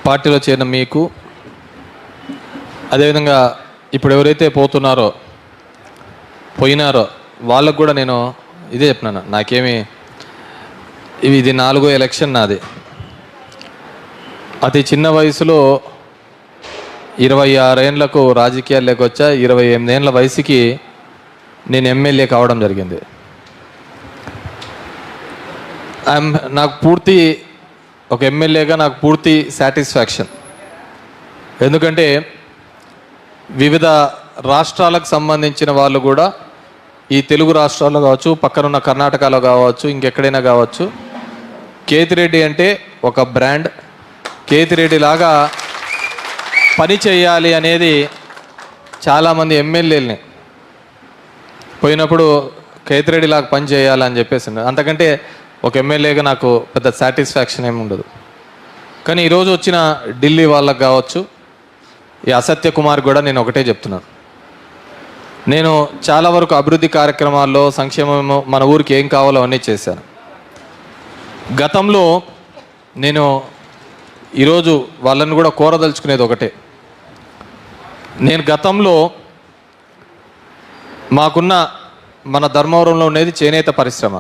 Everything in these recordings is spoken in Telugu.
పార్టీలో చేరిన మీకు, అదేవిధంగా ఇప్పుడు ఎవరైతే పోయినారో వాళ్ళకు కూడా నేను ఇదే చెప్పినాను. నాకేమి ఇది 4వ ఎలక్షన్ నాది. అతి చిన్న వయసులో 26 ఏళ్ళకు రాజకీయాల్లోకి వచ్చా. 28 ఏళ్ళ వయసుకి నేను ఎమ్మెల్యే కావడం జరిగింది. నాకు ఒక ఎమ్మెల్యేగా నాకు పూర్తి సాటిస్ఫాక్షన్. ఎందుకంటే వివిధ రాష్ట్రాలకు సంబంధించిన వాళ్ళు కూడా, ఈ తెలుగు రాష్ట్రాల్లో కావచ్చు, పక్కనున్న కర్ణాటకలో కావచ్చు, ఇంకెక్కడైనా కావచ్చు, కేతిరెడ్డి అంటే ఒక బ్రాండ్. కేతిరెడ్డి లాగా పని చేయాలి అనేది చాలామంది ఎమ్మెల్యేలని పోయినప్పుడు కేతిరెడ్డి లాగా పని చేయాలని చెప్పేసి, అంతకంటే ఒక ఎమ్మెల్యేగా నాకు పెద్ద సాటిస్ఫాక్షన్ ఏమి ఉండదు. కానీ ఈరోజు వచ్చిన ఢిల్లీ వాళ్ళకు కావచ్చు, ఈ అసత్య కుమార్ కూడా నేను ఒకటే చెప్తున్నాను. నేను చాలా వరకు అభివృద్ధి కార్యక్రమాల్లో, సంక్షేమము, మన ఊరికి ఏం కావాలో అన్నీ చేశాను. గతంలో నేను ఈరోజు వాళ్ళని కూడా కోరదలుచుకునేది ఒకటే. నేను గతంలో మన ధర్మవరంలో ఉండేది చేనేత పరిశ్రమ.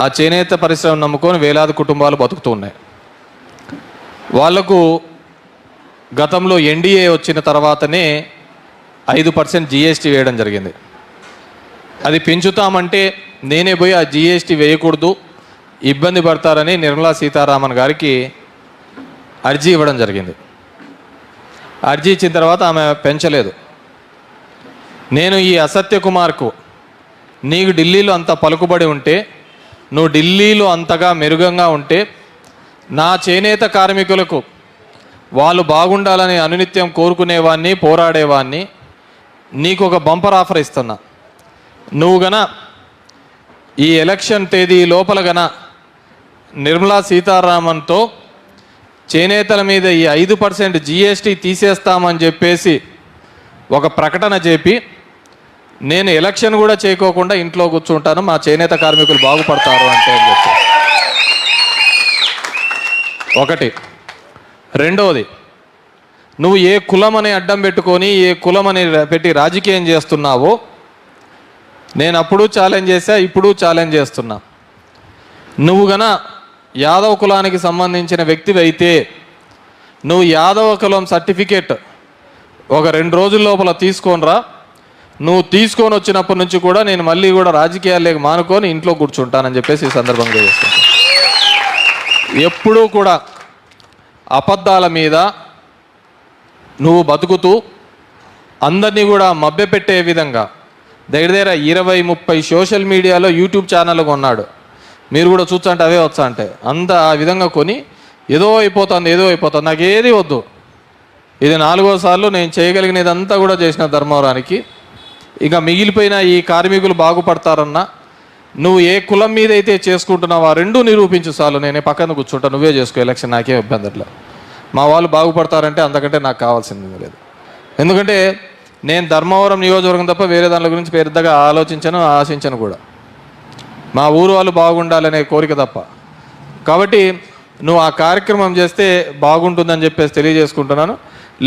ఆ చేనేత పరిశ్రమ నమ్ముకొని వేలాది కుటుంబాలు బతుకుతూ ఉన్నాయి. వాళ్లకు గతంలో ఎన్డీఏ వచ్చిన తర్వాతనే 5% జీఎస్టీ వేయడం జరిగింది. అది పెంచుతామంటే నేనే పోయి ఆ జీఎస్టీ వేయకూడదు, ఇబ్బంది పడతారని నిర్మలా సీతారామన్ గారికి అర్జీ ఇవ్వడం జరిగింది. అర్జీ ఇచ్చిన తర్వాత ఆమె పెంచలేదు. నేను ఈ అసత్య కుమార్కు, నీకు ఢిల్లీలో అంత పలుకుబడి ఉంటే, నువ్వు ఢిల్లీలో అంతగా మెరుగంగా ఉంటే, నా చేనేత కార్మికులకు వాళ్ళు బాగుండాలని అనునిత్యం కోరుకునేవాడిని, పోరాడేవాడిని, నీకు ఒక బంపర్ ఆఫర్ ఇస్తున్నా. నువ్వు గన ఈ ఎలక్షన్ తేదీ లోపల గన నిర్మలా సీతారామన్తో చేనేతల మీద ఈ 5% జీఎస్టీ తీసేస్తామని చెప్పేసి ఒక ప్రకటన చెప్పి, నేను ఎలక్షన్ కూడా చేయకోకుండా ఇంట్లో కూర్చుంటాను, మా చేనేత కార్మికులు బాగుపడతారు అంటే అని చెప్పి ఒకటి. రెండవది, నువ్వు ఏ కులం అని అడ్డం పెట్టుకొని, ఏ కులం అని పెట్టి రాజకీయం చేస్తున్నావో నేను అప్పుడు ఛాలెంజ్ చేశా, ఇప్పుడు ఛాలెంజ్ చేస్తున్నా. నువ్వు గన యాదవ కులానికి సంబంధించిన వ్యక్తివి అయితే, నువ్వు యాదవ కులం సర్టిఫికేట్ ఒక 2 రోజుల లోపల తీసుకొనిరా. నువ్వు తీసుకొని వచ్చినప్పటి నుంచి కూడా నేను మళ్ళీ కూడా రాజకీయాల్లోకి మానుకొని ఇంట్లో కూర్చుంటానని చెప్పేసి ఈ సందర్భంగా చేస్తాను. ఎప్పుడూ కూడా అబద్ధాల మీద నువ్వు బతుకుతూ అందరినీ కూడా మభ్యపెట్టే విధంగా దగ్గర 20-30 సోషల్ మీడియాలో యూట్యూబ్ ఛానల్ కొన్నాడు. మీరు కూడా చూస్తుంటే అవే వచ్చా అంటే అంత ఆ విధంగా కొని ఏదో అయిపోతుంది. నాకు ఏది వద్దు. ఇది 4వ సార్లు నేను చేయగలిగినదంతా కూడా చేసిన ధర్మవరానికి. ఇక మిగిలిపోయిన ఈ కార్మికులు బాగుపడతారన్నా, నువ్వు ఏ కులం మీద అయితే చేసుకుంటున్నావు ఆ 2 నిరూపించు చాలు. నేనే పక్కన కూర్చుంటా, నువ్వే చేసుకో ఎలక్షన్, నాకేం ఇబ్బంది అట్లా. మా వాళ్ళు బాగుపడతారంటే అంతకంటే నాకు కావాల్సింది లేదు. ఎందుకంటే నేను ధర్మవరం నియోజకవర్గం తప్ప వేరే దాని గురించి పెద్దగా ఆశించను కూడా. మా ఊరు వాళ్ళు బాగుండాలనే కోరిక తప్ప. కాబట్టి నువ్వు ఆ కార్యక్రమం చేస్తే బాగుంటుందని చెప్పేసి తెలియజేసుకుంటున్నాను.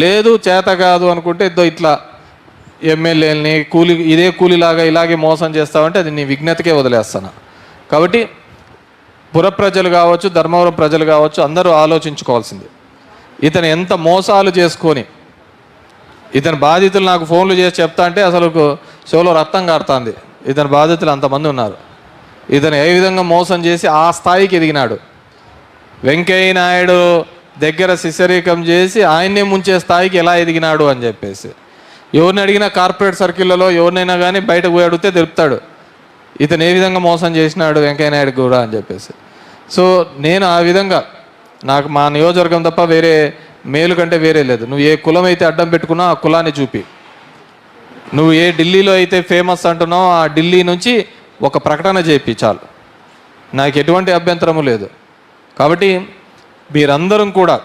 లేదు చేత కాదు అనుకుంటే ఇట్లా ఎమ్మెల్యేలని ఇదే కూలీలాగా ఇలాగే మోసం చేస్తావంటే అది నీ విజ్ఞతకే వదిలేస్తాను. కాబట్టి పుర ప్రజలు కావచ్చు, ధర్మవరం ప్రజలు కావచ్చు, అందరూ ఆలోచించుకోవాల్సింది. ఇతను ఎంత మోసాలు చేసుకొని, ఇతని బాధితులు నాకు ఫోన్లు చేసి చెప్తా అంటే అసలు చెవులో రక్తం కారుతుంది. ఇతని బాధితులు అంతమంది ఉన్నారు. ఇతను ఏ విధంగా మోసం చేసి ఆ స్థాయికి ఎదిగినాడు. వెంకయ్య నాయుడు దగ్గర శిష్యరీకం చేసి ఆయన్నే ముంచే స్థాయికి ఎలా ఎదిగినాడు అని చెప్పేసి ఎవరిని అడిగినా కార్పొరేట్ సర్కిళ్ళలో ఎవరినైనా కానీ బయటకు పోయి అడిగితే తెలుపుతాడు ఇతను ఏ విధంగా మోసం చేసినాడు వెంకయ్య నాయుడు కూడా అని చెప్పేసి. సో నేను ఆ విధంగా నాకు మా నియోజకవర్గం తప్ప వేరే మేలు కంటే వేరే లేదు. నువ్వు ఏ కులం అయితే అడ్డం పెట్టుకున్నా ఆ కులాన్ని చూపి, నువ్వు ఏ ఢిల్లీలో అయితే ఫేమస్ అంటున్నావు ఆ ఢిల్లీ నుంచి ఒక ప్రకటన చేపి చాలు, నాకు ఎటువంటి అభ్యంతరము లేదు. కాబట్టి మీరందరూ కూడా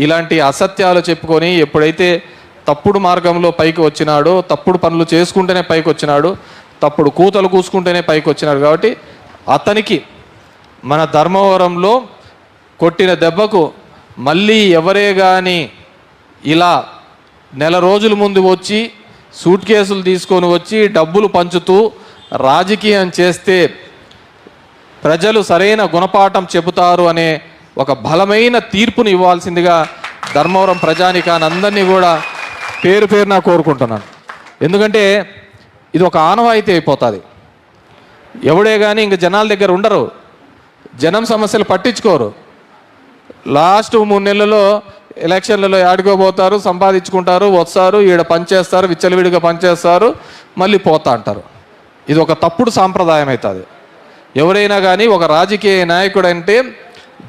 ఇలాంటి అసత్యాలు చెప్పుకొని ఎప్పుడైతే తప్పుడు మార్గంలో పైకి వచ్చినాడో, తప్పుడు పనులు చేసుకుంటేనే పైకి వచ్చినాడు, తప్పుడు కూతలు కూసుకుంటేనే పైకి వచ్చినాడు. కాబట్టి అతనికి మన ధర్మవరంలో కొట్టిన దెబ్బకు మళ్ళీ ఎవరే కానీ ఇలా నెల రోజుల ముందు వచ్చి సూట్ కేసులు తీసుకొని వచ్చి డబ్బులు పంచుతూ రాజకీయం చేస్తే ప్రజలు సరైన గుణపాఠం చెబుతారు అనే ఒక బలమైన తీర్పుని ఇవ్వాల్సిందిగా ధర్మవరం ప్రజానికాన్ని అందరినీ కూడా పేరు పేరున కోరుకుంటున్నాను. ఎందుకంటే ఇది ఒక ఆనవాయితీ అయిపోతుంది. ఎవడే కానీ ఇంక జనాల దగ్గర ఉండరు, జనం సమస్యలు పట్టించుకోరు. లాస్ట్ 3 నెలల్లో ఎలక్షన్లలో ఆడుకోబోతారు, సంపాదించుకుంటారు, వస్తారు, ఈడ పనిచేస్తారు, విచ్చలవిడిగా పనిచేస్తారు, మళ్ళీ పోతా అంటారు. ఇది ఒక తప్పుడు సాంప్రదాయం అవుతుంది. ఎవరైనా కానీ ఒక రాజకీయ నాయకుడు అంటే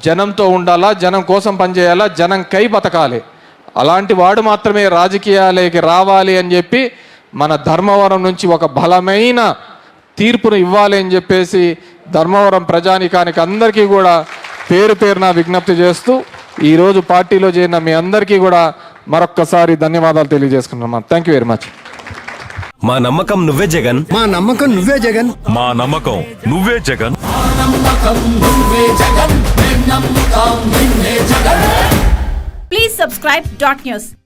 జనంతో ఉండాలా, జనం కోసం పనిచేయాలా, జనం కై బతకాలి. అలాంటి వాడు మాత్రమే రాజకీయాలకి రావాలి అని చెప్పి మన ధర్మవరం నుంచి ఒక బలమైన తీర్పును ఇవ్వాలి అని చెప్పేసి ధర్మవరం ప్రజానికానికి అందరికీ కూడా పేరు పేరున విజ్ఞప్తి చేస్తూ ఈరోజు పార్టీలో చేరిన మీ అందరికీ కూడా మరొక్కసారి ధన్యవాదాలు తెలియజేసుకుంటున్నాం. Thank you very much. మా నమ్మకం నువ్వే జగన్, మా నమ్మకం నువ్వే జగన్, మా నమ్మకం నువ్వే Jagan. Please subscribe Dot News.